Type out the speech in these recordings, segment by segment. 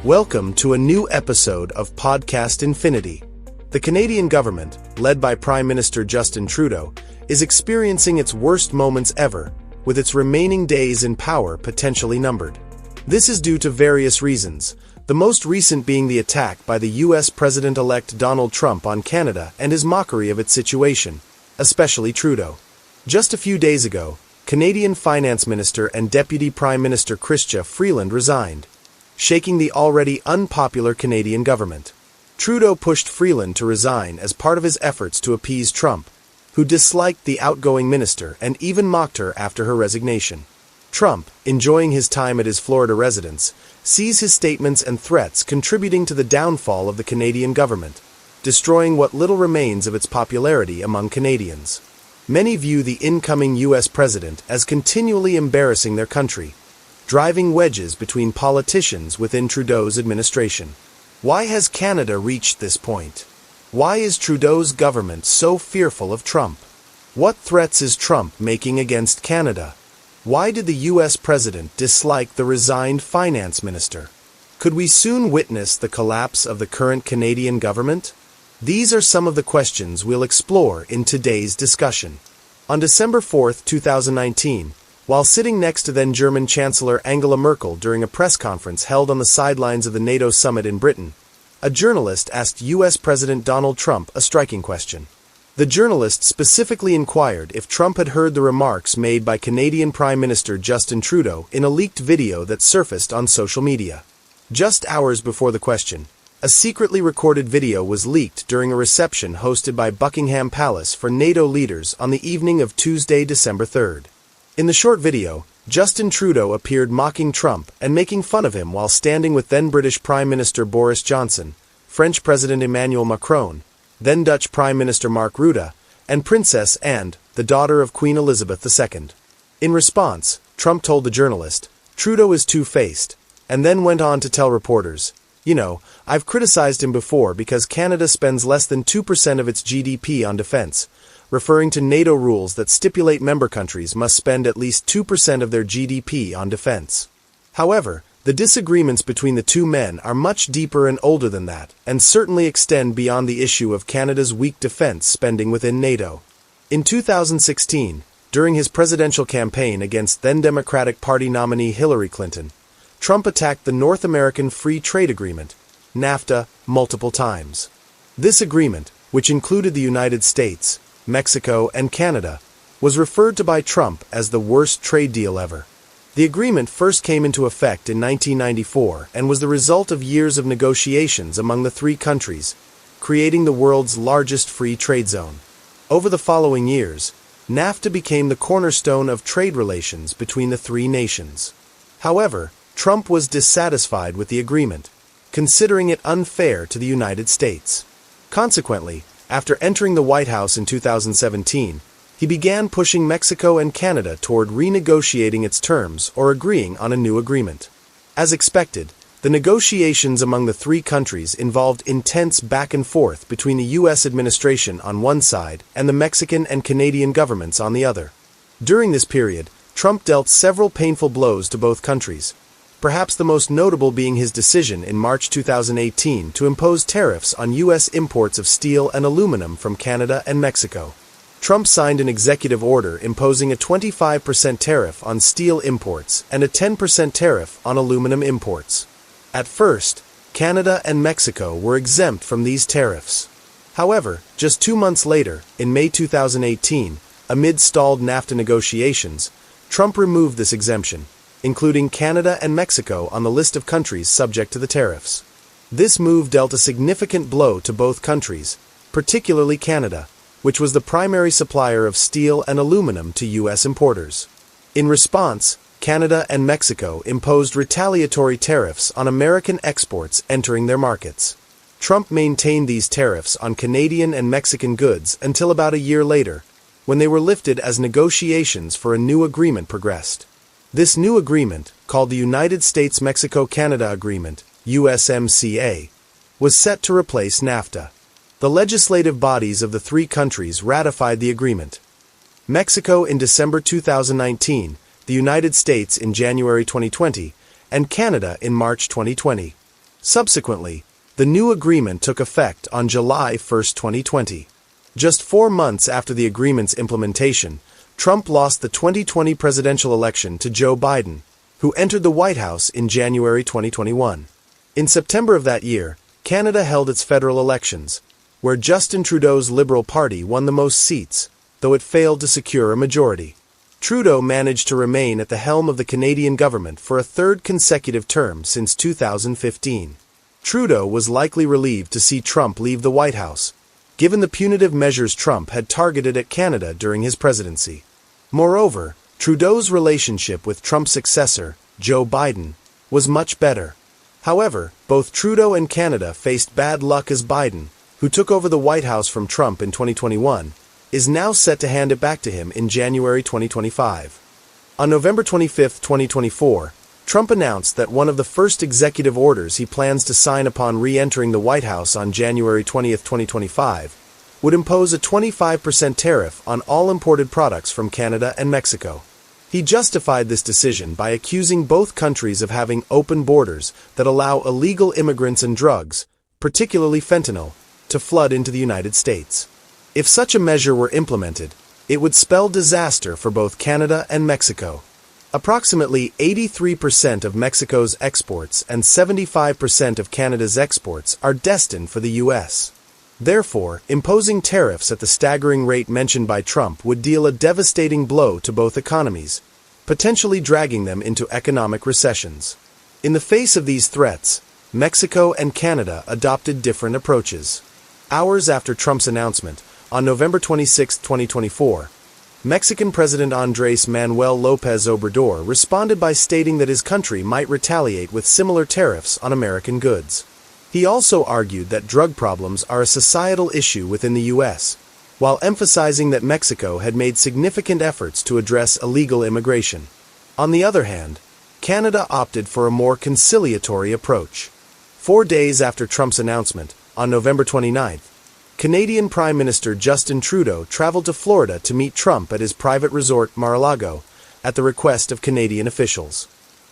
Welcome to a new episode of Podcast Infinity. The Canadian government, led by Prime Minister Justin Trudeau, is experiencing its worst moments ever, with its remaining days in power potentially numbered. This is due to various reasons, the most recent being the attack by the U.S. President-elect Donald Trump on Canada and his mockery of its situation, especially Trudeau. Just a few days ago, Canadian Finance Minister and Deputy Prime Minister Chrystia Freeland resigned, shaking the already unpopular Canadian government. Trudeau pushed Freeland to resign as part of his efforts to appease Trump, who disliked the outgoing minister and even mocked her after her resignation. Trump, enjoying his time at his Florida residence, sees his statements and threats contributing to the downfall of the Canadian government, destroying what little remains of its popularity among Canadians. Many view the incoming U.S. president as continually embarrassing their country, driving wedges between politicians within Trudeau's administration. Why has Canada reached this point? Why is Trudeau's government so fearful of Trump? What threats is Trump making against Canada? Why did the U.S. president dislike the resigned finance minister? Could we soon witness the collapse of the current Canadian government? These are some of the questions we'll explore in today's discussion. On December 4, 2019, while sitting next to then German Chancellor Angela Merkel during a press conference held on the sidelines of the NATO summit in Britain, a journalist asked U.S. President Donald Trump a striking question. The journalist specifically inquired if Trump had heard the remarks made by Canadian Prime Minister Justin Trudeau in a leaked video that surfaced on social media. Just hours before the question, a secretly recorded video was leaked during a reception hosted by Buckingham Palace for NATO leaders on the evening of Tuesday, December 3rd. In the short video, Justin Trudeau appeared mocking Trump and making fun of him while standing with then British Prime Minister Boris Johnson, French President Emmanuel Macron, then Dutch Prime Minister Mark Rutte, and Princess Anne, the daughter of Queen Elizabeth II. In response, Trump told the journalist, "Trudeau is two-faced," and then went on to tell reporters, I've criticized him before because Canada spends less than 2% of its GDP on defense, referring to NATO rules that stipulate member countries must spend at least 2% of their GDP on defense. However, the disagreements between the two men are much deeper and older than that, and certainly extend beyond the issue of Canada's weak defense spending within NATO. In 2016, during his presidential campaign against then Democratic Party nominee Hillary Clinton, Trump attacked the North American Free Trade Agreement, NAFTA, multiple times. This agreement, which included the United States, Mexico, and Canada, was referred to by Trump as the worst trade deal ever. The agreement first came into effect in 1994 and was the result of years of negotiations among the three countries, creating the world's largest free trade zone. Over the following years, NAFTA became the cornerstone of trade relations between the three nations. However, Trump was dissatisfied with the agreement, considering it unfair to the United States. Consequently, after entering the White House in 2017, he began pushing Mexico and Canada toward renegotiating its terms or agreeing on a new agreement. As expected, the negotiations among the three countries involved intense back and forth between the U.S. administration on one side and the Mexican and Canadian governments on the other. During this period, Trump dealt several painful blows to both countries, perhaps the most notable being his decision in March 2018 to impose tariffs on U.S. imports of steel and aluminum from Canada and Mexico. Trump signed an executive order imposing a 25% tariff on steel imports and a 10% tariff on aluminum imports. At first, Canada and Mexico were exempt from these tariffs. However, just 2 months later, in May 2018, amid stalled NAFTA negotiations, Trump removed this exemption, including Canada and Mexico on the list of countries subject to the tariffs. This move dealt a significant blow to both countries, particularly Canada, which was the primary supplier of steel and aluminum to U.S. importers. In response, Canada and Mexico imposed retaliatory tariffs on American exports entering their markets. Trump maintained these tariffs on Canadian and Mexican goods until about a year later, when they were lifted as negotiations for a new agreement progressed. This new agreement, called the United States-Mexico-Canada Agreement, USMCA, was set to replace NAFTA. The legislative bodies of the three countries ratified the agreement. Mexico in December 2019, the United States in January 2020, and Canada in March 2020. Subsequently, the new agreement took effect on July 1, 2020. Just 4 months after the agreement's implementation, Trump lost the 2020 presidential election to Joe Biden, who entered the White House in January 2021. In September of that year, Canada held its federal elections, where Justin Trudeau's Liberal Party won the most seats, though it failed to secure a majority. Trudeau managed to remain at the helm of the Canadian government for a third consecutive term since 2015. Trudeau was likely relieved to see Trump leave the White House, given the punitive measures Trump had targeted at Canada during his presidency. Moreover, Trudeau's relationship with Trump's successor, Joe Biden, was much better. However, both Trudeau and Canada faced bad luck as Biden, who took over the White House from Trump in 2021, is now set to hand it back to him in January 2025. On November 25, 2024, Trump announced that one of the first executive orders he plans to sign upon re-entering the White House on January 20, 2025, would impose a 25% tariff on all imported products from Canada and Mexico. He justified this decision by accusing both countries of having open borders that allow illegal immigrants and drugs, particularly fentanyl, to flood into the United States. If such a measure were implemented, it would spell disaster for both Canada and Mexico. Approximately 83% of Mexico's exports and 75% of Canada's exports are destined for the U.S. Therefore, imposing tariffs at the staggering rate mentioned by Trump would deal a devastating blow to both economies, potentially dragging them into economic recessions. In the face of these threats, Mexico and Canada adopted different approaches. Hours after Trump's announcement, on November 26, 2024, Mexican President Andrés Manuel López Obrador responded by stating that his country might retaliate with similar tariffs on American goods. He also argued that drug problems are a societal issue within the U.S., while emphasizing that Mexico had made significant efforts to address illegal immigration. On the other hand, Canada opted for a more conciliatory approach. 4 days after Trump's announcement, on November 29, Canadian Prime Minister Justin Trudeau traveled to Florida to meet Trump at his private resort Mar-a-Lago at the request of Canadian officials.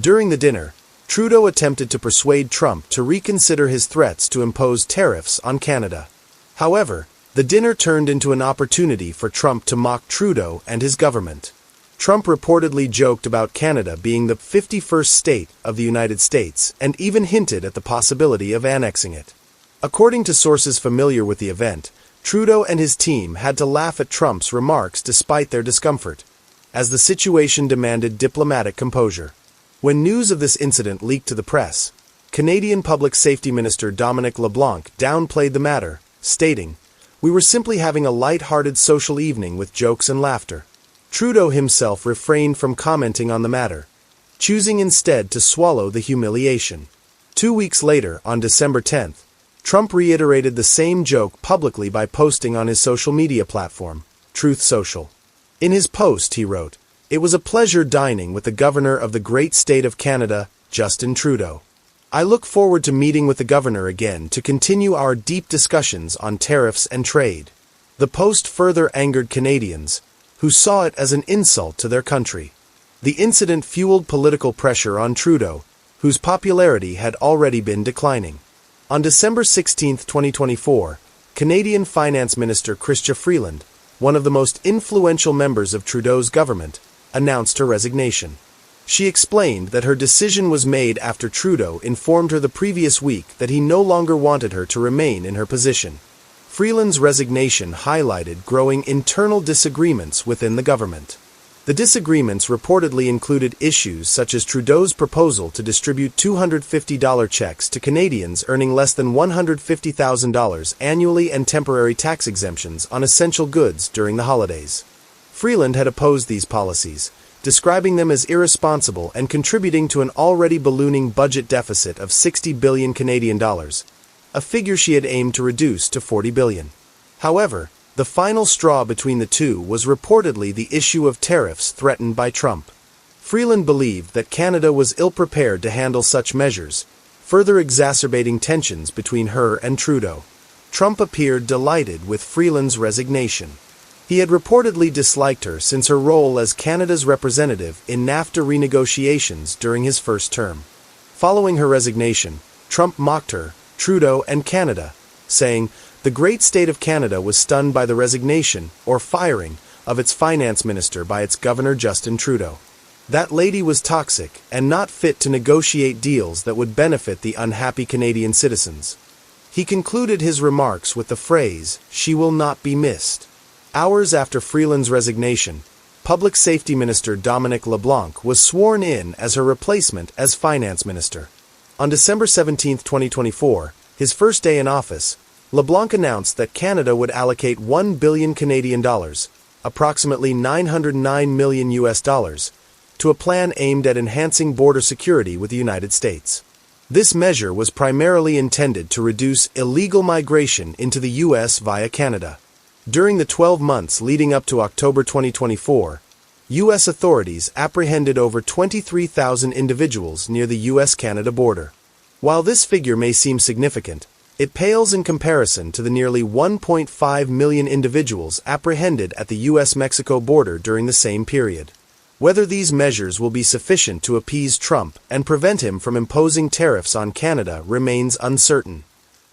During the dinner, Trudeau attempted to persuade Trump to reconsider his threats to impose tariffs on Canada. However, the dinner turned into an opportunity for Trump to mock Trudeau and his government. Trump reportedly joked about Canada being the 51st state of the United States and even hinted at the possibility of annexing it. According to sources familiar with the event, Trudeau and his team had to laugh at Trump's remarks despite their discomfort, as the situation demanded diplomatic composure. When news of this incident leaked to the press, Canadian Public Safety Minister Dominic LeBlanc downplayed the matter, stating, "We were simply having a light-hearted social evening with jokes and laughter." Trudeau himself refrained from commenting on the matter, choosing instead to swallow the humiliation. 2 weeks later, on December 10th, Trump reiterated the same joke publicly by posting on his social media platform, Truth Social. In his post, he wrote, "It was a pleasure dining with the Governor of the great state of Canada, Justin Trudeau. I look forward to meeting with the Governor again to continue our deep discussions on tariffs and trade." The post further angered Canadians, who saw it as an insult to their country. The incident fueled political pressure on Trudeau, whose popularity had already been declining. On December 16, 2024, Canadian Finance Minister Chrystia Freeland, one of the most influential members of Trudeau's government, announced her resignation. She explained that her decision was made after Trudeau informed her the previous week that he no longer wanted her to remain in her position. Freeland's resignation highlighted growing internal disagreements within the government. The disagreements reportedly included issues such as Trudeau's proposal to distribute $250 checks to Canadians earning less than $150,000 annually and temporary tax exemptions on essential goods during the holidays. Freeland had opposed these policies, describing them as irresponsible and contributing to an already ballooning budget deficit of 60 billion Canadian dollars, a figure she had aimed to reduce to 40 billion. However, the final straw between the two was reportedly the issue of tariffs threatened by Trump. Freeland believed that Canada was ill-prepared to handle such measures, further exacerbating tensions between her and Trudeau. Trump appeared delighted with Freeland's resignation. He had reportedly disliked her since her role as Canada's representative in NAFTA renegotiations during his first term. Following her resignation, Trump mocked her, Trudeau, and Canada, saying, "The great state of Canada was stunned by the resignation, or firing, of its finance minister by its Governor Justin Trudeau. That lady was toxic and not fit to negotiate deals that would benefit the unhappy Canadian citizens." He concluded his remarks with the phrase, "She will not be missed." Hours after Freeland's resignation, Public Safety Minister Dominic LeBlanc was sworn in as her replacement as Finance Minister. On December 17, 2024, his first day in office, LeBlanc announced that Canada would allocate $1 billion Canadian dollars, approximately $909 million US, to a plan aimed at enhancing border security with the United States. This measure was primarily intended to reduce illegal migration into the U.S. via Canada. During the 12 months leading up to October 2024, U.S. authorities apprehended over 23,000 individuals near the U.S.-Canada border. While this figure may seem significant, it pales in comparison to the nearly 1.5 million individuals apprehended at the U.S.-Mexico border during the same period. Whether these measures will be sufficient to appease Trump and prevent him from imposing tariffs on Canada remains uncertain.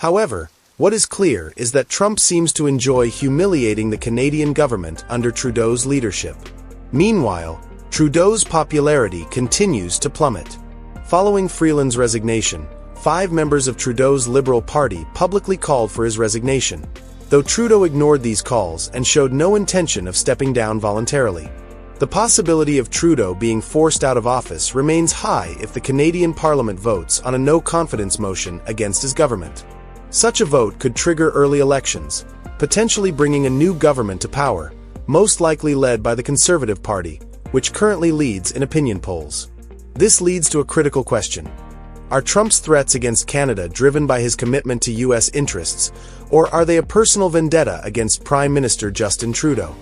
However, what is clear is that Trump seems to enjoy humiliating the Canadian government under Trudeau's leadership. Meanwhile, Trudeau's popularity continues to plummet. Following Freeland's resignation, 5 members of Trudeau's Liberal Party publicly called for his resignation, though Trudeau ignored these calls and showed no intention of stepping down voluntarily. The possibility of Trudeau being forced out of office remains high if the Canadian Parliament votes on a no-confidence motion against his government. Such a vote could trigger early elections, potentially bringing a new government to power, most likely led by the Conservative Party, which currently leads in opinion polls. This leads to a critical question. Are Trump's threats against Canada driven by his commitment to U.S. interests, or are they a personal vendetta against Prime Minister Justin Trudeau?